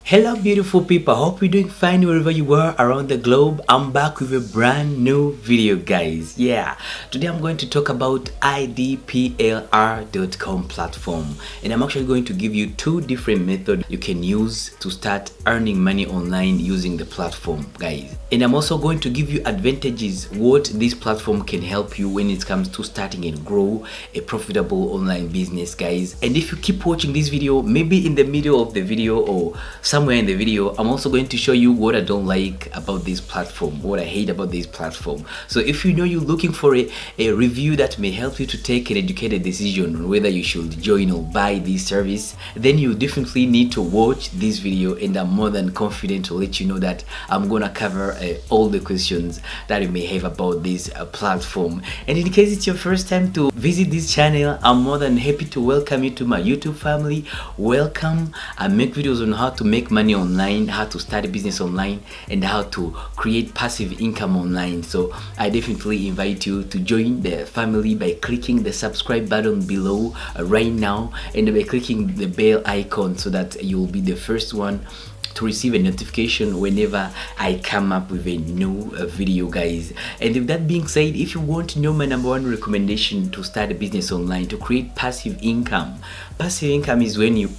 Hello beautiful people, hope you're doing fine wherever you are around the globe. I'm back with a brand new video guys. Today I'm going to talk about idplr.com platform, and I'm actually going to give you two different methods you can use to start earning money online using the platform guys. And I'm also going to give you advantages what this platform can help you when it comes to starting and grow a profitable online business guys. And if you keep watching this video, maybe in the middle of the video or somewhere in the video, I'm also going to show you what I don't like about this platform, what I hate about this platform. So if you know you're looking for a review that may help you to take an educated decision on whether you should join or buy this service, then you definitely need to watch this video, and I'm more than confident to let you know that I'm gonna cover all the questions that you may have about this platform. And in case it's your first time to visit this channel, I'm more than happy to welcome you to my YouTube family. Welcome. I make videos on how to make money online, how to start a business online, and how to create passive income online. So I definitely invite you to join the family by clicking the subscribe button below right now, and by clicking the bell icon so that you'll be the first one to receive a notification whenever I come up with a new video guys. And with that being said, if you want to know my number one recommendation to start a business online, to create passive income is when you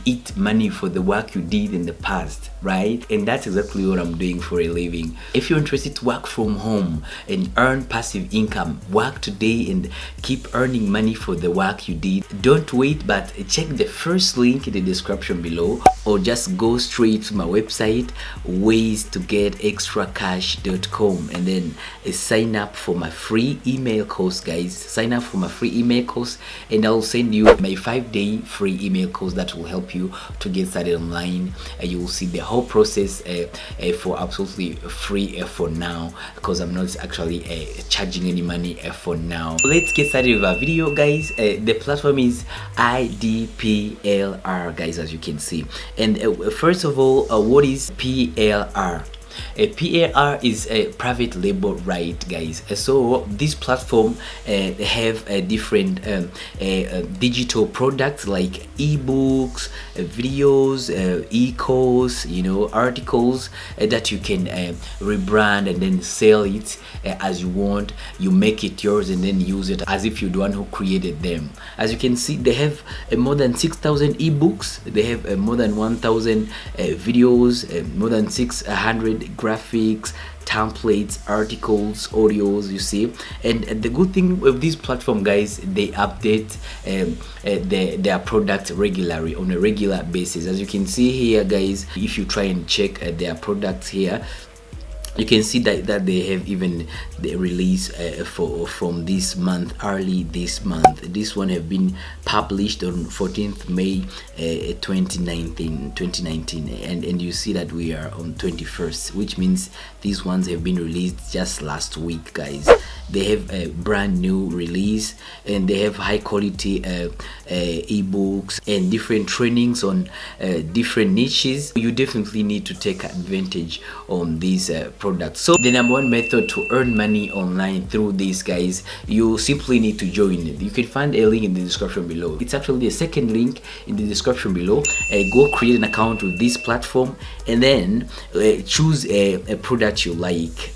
eat money for the work you did in the past, right? And that's exactly what I'm doing for a living. If you're interested to work from home and earn passive income, work today and keep earning money for the work you did, don't wait, but check the first link in the description below, or just go straight to my website waystogetextracash.com, and then sign up for my free email course guys. Sign up for my free email course, and I'll send you my 5-day free email course that will help you to get started online. You will see the whole process for absolutely free for now, because I'm not actually charging any money for now. Let's get started with our video guys. The platform is idplr guys, as you can see. And first of all, what is PLR? A PLR is a private label right guys. So this platform have different digital products like ebooks, videos, e-course, articles that you can rebrand and then sell it as you want. You make it yours and then use it as if you're the one who created them. As you can see, they have more than 6,000 ebooks, they have more than 1,000 videos, more than 600 graphics, templates, articles, audios, you see. And the good thing with this platform guys, they update their product regularly, on a regular basis. As you can see here guys, if you try and check their products here, you can see that they have even the release from this month, early this month. This one have been published on 14th May 2019, and you see that we are on 21st, which means these ones have been released just last week guys. They have a brand new release, and they have high quality ebooks and different trainings on different niches. You definitely need to take advantage on these products. So the number one method to earn money online through these guys, you simply need to join it. You can find a link in the description below. It's actually the second link in the description below. Go create an account with this platform, and then choose a product you like,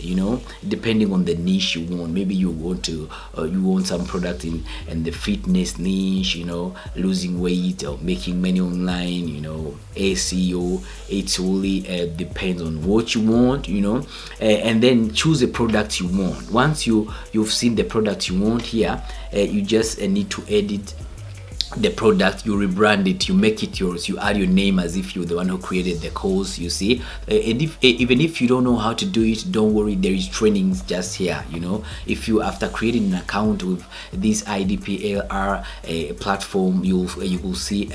depending on the niche you want. Maybe you want some product in the fitness niche, losing weight or making money online, SEO. It's really depends on what you want, and then choose a product you want. Once you've seen the product you want here, you just need to edit the product, you rebrand it, you make it yours, you add your name as if you're the one who created the course, you see. And even if you don't know how to do it, don't worry, there is trainings just here. If you, after creating an account with this idplr platform, you will see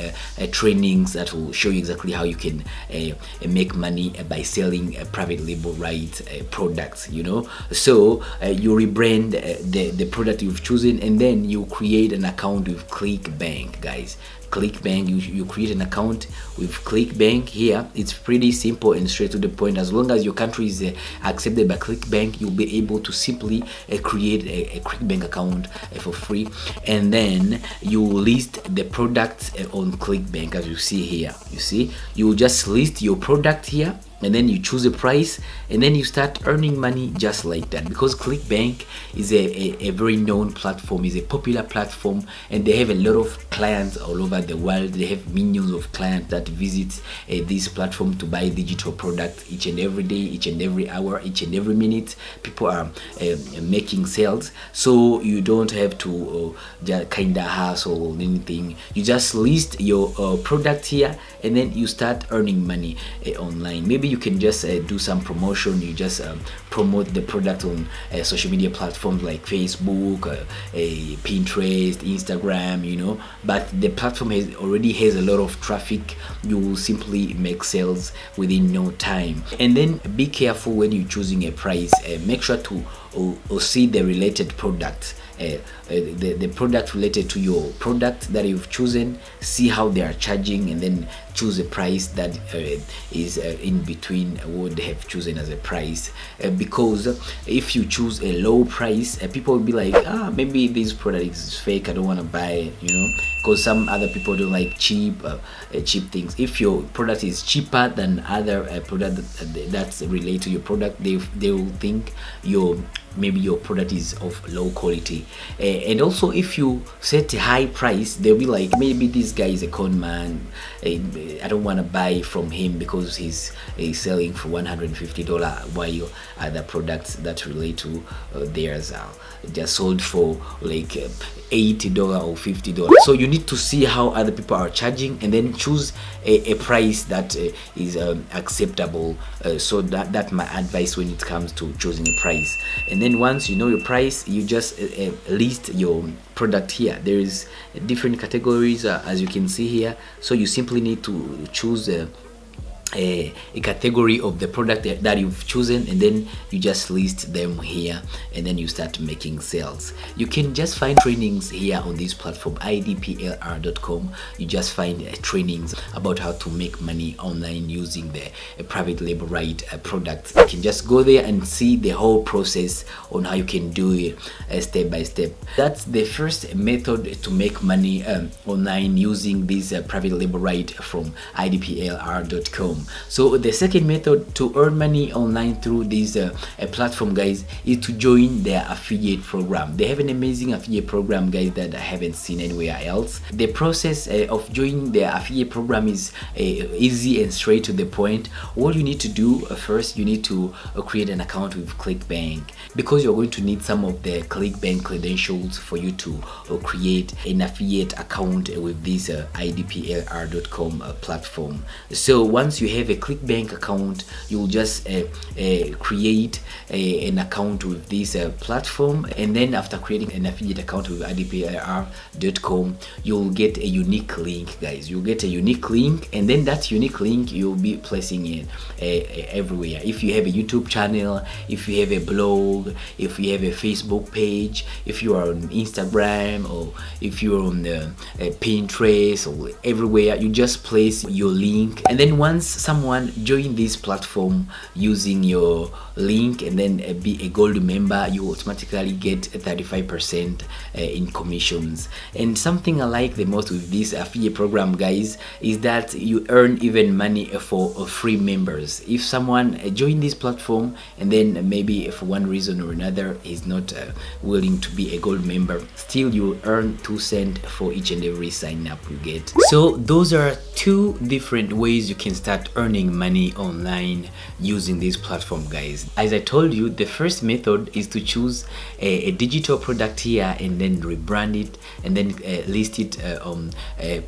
trainings that will show you exactly how you can make money by selling private label right products. So you rebrand the product you've chosen, and then you create an account with ClickBank. ClickBank, guys. ClickBank, you create an account with ClickBank. Here it's pretty simple and straight to the point. As long as your country is accepted by ClickBank, you'll be able to simply create a ClickBank account for free, and then you list the products on ClickBank. As you see here, you just list your product here, and then you choose a price, and then you start earning money just like that. Because ClickBank is a very known platform, is a popular platform, and they have a lot of clients all over the world. They have millions of clients that visit this platform to buy digital products each and every day, each and every hour, each and every minute. People are making sales, so you don't have to just kinda hustle or anything. You just list your product here, and then you start earning money online. Maybe you can just do some promotion. You just promote the product on social media platforms like Facebook, Pinterest, Instagram, but the platform already has a lot of traffic. You will simply make sales within no time. And then be careful when you're choosing a price. Make sure to see the related products, the product related to your product that you've chosen. See how they are charging, and then choose a price that is in between what they have chosen as a price, because if you choose a low price, people will be like, maybe this product is fake, I don't want to buy it, because some other people don't like cheap things. If your product is cheaper than other product that's related to your product, they will think maybe your product is of low quality. And also, if you set a high price, they'll be like, maybe this guy is a con man, I don't want to buy from him because he's selling for $150, while other products that relate to theirs are just sold for like $80 or $50. So you need to see how other people are charging, and then choose a price that is acceptable. So that's my advice when it comes to choosing a price. And then once you know your price, you just list your product here. There is different categories, as you can see here. So you simply need to choose a category of the product that you've chosen, and then you just list them here, and then you start making sales. You can just find trainings here on this platform, idplr.com. You just find trainings about how to make money online using the private label right products. You can just go there and see the whole process on how you can do it step by step. That's the first method to make money online using this private label right from idplr.com. So the second method to earn money online through this platform, guys, is to join their affiliate program. They have an amazing affiliate program, guys, that I haven't seen anywhere else. The process of joining their affiliate program is easy and straight to the point. All you need to do first, you need to create an account with ClickBank, because you're going to need some of the ClickBank credentials for you to create an affiliate account with this idplr.com platform. So once you have a ClickBank account, you'll just create an account with this platform, and then after creating an affiliate account with idplr.com, you'll get a unique link, guys. You'll get a unique link, and then that unique link you'll be placing it everywhere. If you have a YouTube channel, if you have a blog, if you have a Facebook page, if you are on Instagram, or if you're on Pinterest, or everywhere, you just place your link, and then once someone join this platform using your link and then be a gold member, you automatically get 35% in commissions. And something I like the most with this affiliate program, guys, is that you earn even money for free members. If someone join this platform and then maybe for one reason or another is not willing to be a gold member, still you earn 2 cents for each and every sign up you get. So those are two different ways you can start earning money online using this platform, guys. As I told you, the first method is to choose a digital product here and then rebrand it and then list it on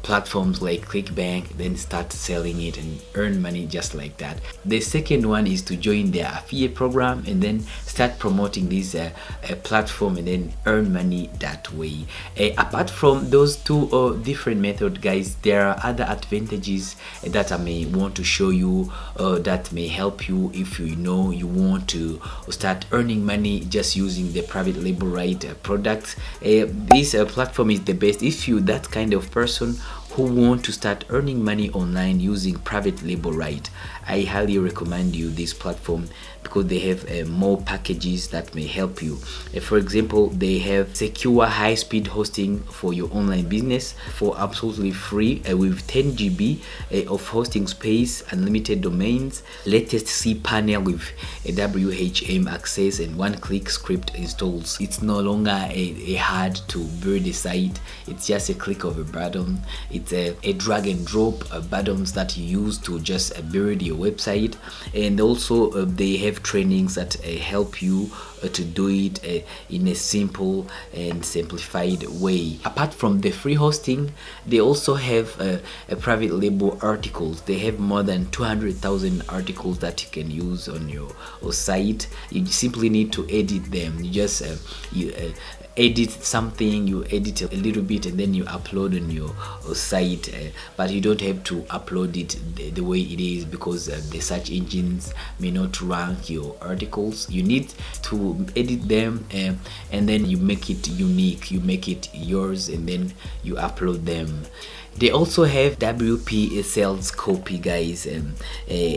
platforms like ClickBank, then start selling it and earn money just like that. The second one is to join their affiliate program and then start promoting this platform and then earn money that way. Apart from those two different methods, guys, there are other advantages that I may want to show you that may help you if you know you want to start earning money just using the private label right products. This platform is the best if you that kind of person who want to start earning money online using private label right. I highly recommend you this platform because they have more packages that may help you. For example, they have secure high-speed hosting for your online business for absolutely free with 10 GB of hosting space, unlimited domains, latest cPanel with WHM access, and one-click script installs. It's no longer a hard to build a site. It's just a click of a button. It's a drag and drop buttons that you use to just build your website. And also they have trainings that help you to do it in a simple and simplified way. Apart from the free hosting, they also have a private label articles. They have more than 200,000 articles that you can use on your site. You simply need to edit them. You just edit something, you edit a little bit, and then you upload on your site, but you don't have to upload it the way it is because the search engines may not rank your articles. You need to edit them and then you make it unique, you make it yours, and then you upload them. They also have WP sales copy, guys,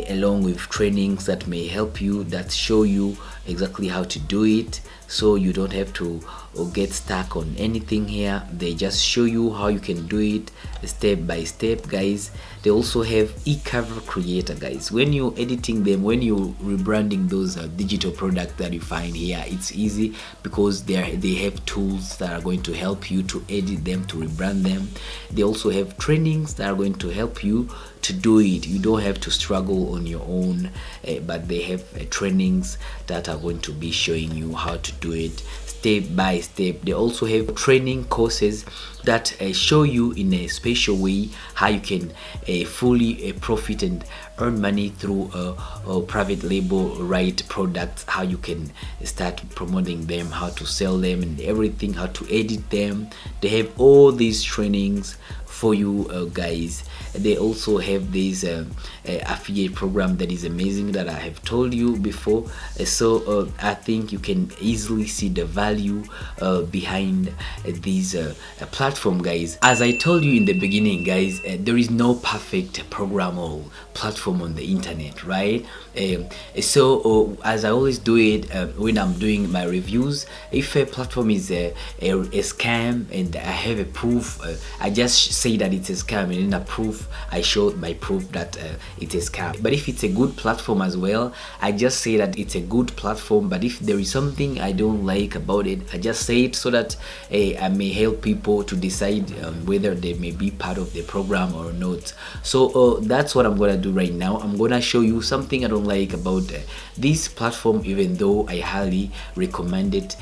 along with trainings that may help you, that show you exactly how to do it, so you don't have to get stuck on anything here. They just show you how you can do it step by step, guys. They also have e-cover creator, guys. When you're editing them, when you're rebranding those digital products that you find here, it's easy because they have tools that are going to help you to edit them, to rebrand them. They also have trainings that are going to help you to do it. You don't have to struggle on your own, but they have trainings that are going to be showing you how to do it step by step. They also have training courses that show you in a special way how you can fully profit and earn money through private label right products, how you can start promoting them, how to sell them and everything, how to edit them. They have all these trainings for you guys. They also have this affiliate program that is amazing that I have told you before. So I think you can easily see the value behind this platform, guys. As I told you in the beginning, guys, there is no perfect program or platform on the internet, right? So as I always do it when I'm doing my reviews, if a platform is a scam and I have a proof, I just say that it's a scam, and in a proof I showed my proof that it's a scam. But if it's a good platform as well, I just say that it's a good platform. But if there is something I don't like about it, I just say it so that I may help people to decide whether they may be part of the program or not. So that's what I'm gonna do right now. I'm gonna show you something I don't like about this platform, even though I highly recommend it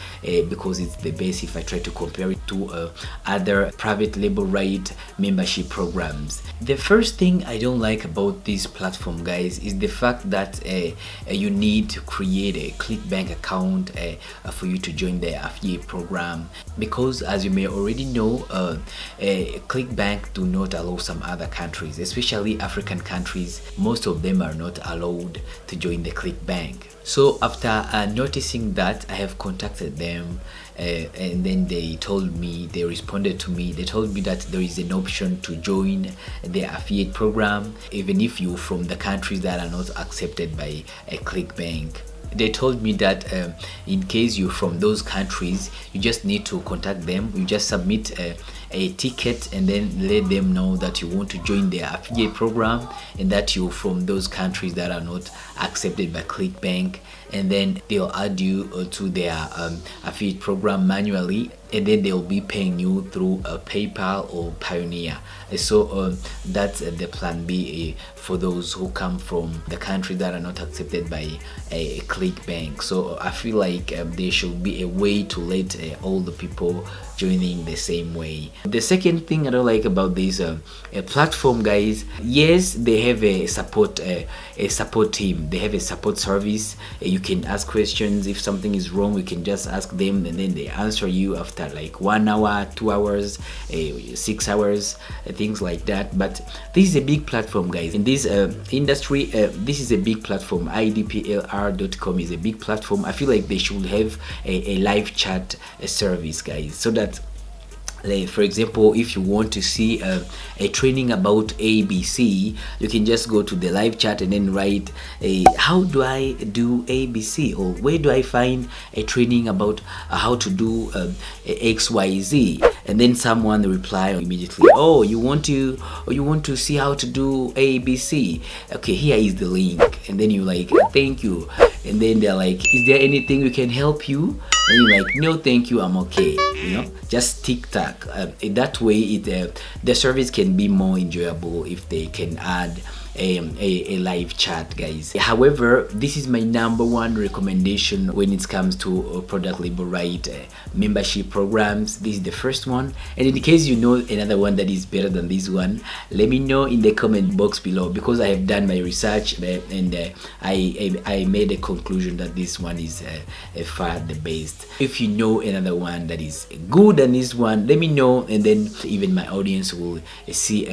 because it's the best if I try to compare it to other private label right membership programs. The first thing I don't like about this platform, guys, is the fact that you need to create a ClickBank account for you to join the affiliate program, because as you may already know, ClickBank do not allow some other countries, especially African countries. Most of them are not allowed to join the ClickBank. So after noticing that, I have contacted them and then they responded to me. They told me that there is an option to join the affiliate program even if you're from the countries that are not accepted by a ClickBank. They told me that in case you're from those countries, you just need to contact them. You just submit a ticket and then let them know that you want to join their affiliate program and that you're from those countries that are not accepted by ClickBank, and then they'll add you to their affiliate program manually, and then they'll be paying you through PayPal or Pioneer. So that's the plan B for those who come from the countries that are not accepted by a ClickBank. So I feel like there should be a way to let all the people joining the same way. The second thing I don't like about this platform, guys, yes, they have a support team. They have a support service. You can ask questions. If something is wrong, you can just ask them, and then they answer you after like 1 hour, 2 hours, 6 hours, things like that. But this is a big platform, guys. In this industry, this is a big platform. idplr.com is a big platform. I feel like they should have a live chat service, guys, so that, like, for example, if you want to see a training about ABC, you can just go to the live chat and then write how do I do ABC, or where do I find a training about how to do XYZ, and then someone reply immediately, oh, you want to see how to do ABC, okay, here is the link, and then you like, thank you, and then they're like, is there anything we can help you? And you're like, no, thank you, I'm okay. Just TikTok. That way, the service can be more enjoyable if they can add a live chat, guys. However, this is my number one recommendation when it comes to product label right membership programs. This is the first one, and in case you know another one that is better than this one, let me know in the comment box below, because I have done my research and I made a conclusion that this one is far the best. If you know another one that is good than this one, let me know, and then even my audience will see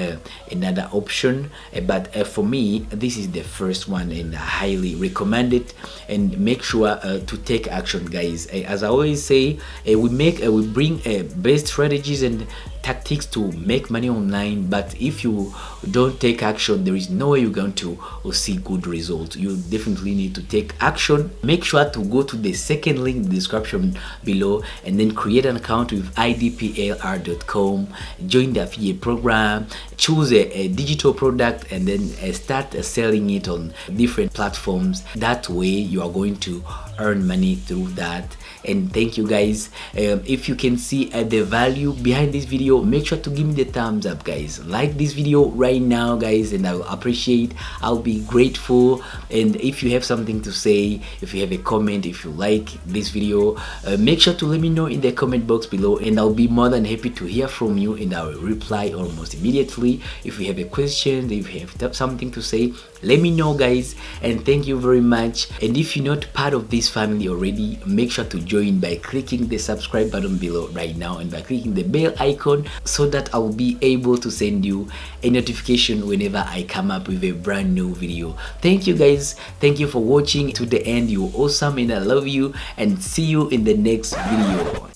another option. But for me, this is the first one, and I highly recommend it. And make sure to take action, guys. As I always say, we bring best strategies and tactics to make money online, but if you don't take action, there is no way you're going to see good results. You definitely need to take action. Make sure to go to the second link in the description below, and then create an account with idplr.com, join the affiliate program, choose a digital product, and then start selling it on different platforms. That way you are going to earn money through that. And thank you, guys. If you can see the value behind this video, make sure to give me the thumbs up, guys. Like this video right now, guys, and I'll appreciate, I'll be grateful. And if you have something to say, if you have a comment, if you like this video, make sure to let me know in the comment box below, and I'll be more than happy to hear from you, and I'll reply almost immediately. If you have a question, if you have something to say, let me know, guys. And thank you very much. And if you're not part of this family already, make sure to join by clicking the subscribe button below right now, and by clicking the bell icon, so that I'll be able to send you a notification whenever I come up with a brand new video. Thank you, guys. Thank you for watching to the end. You're awesome, and I love you, and see you in the next video.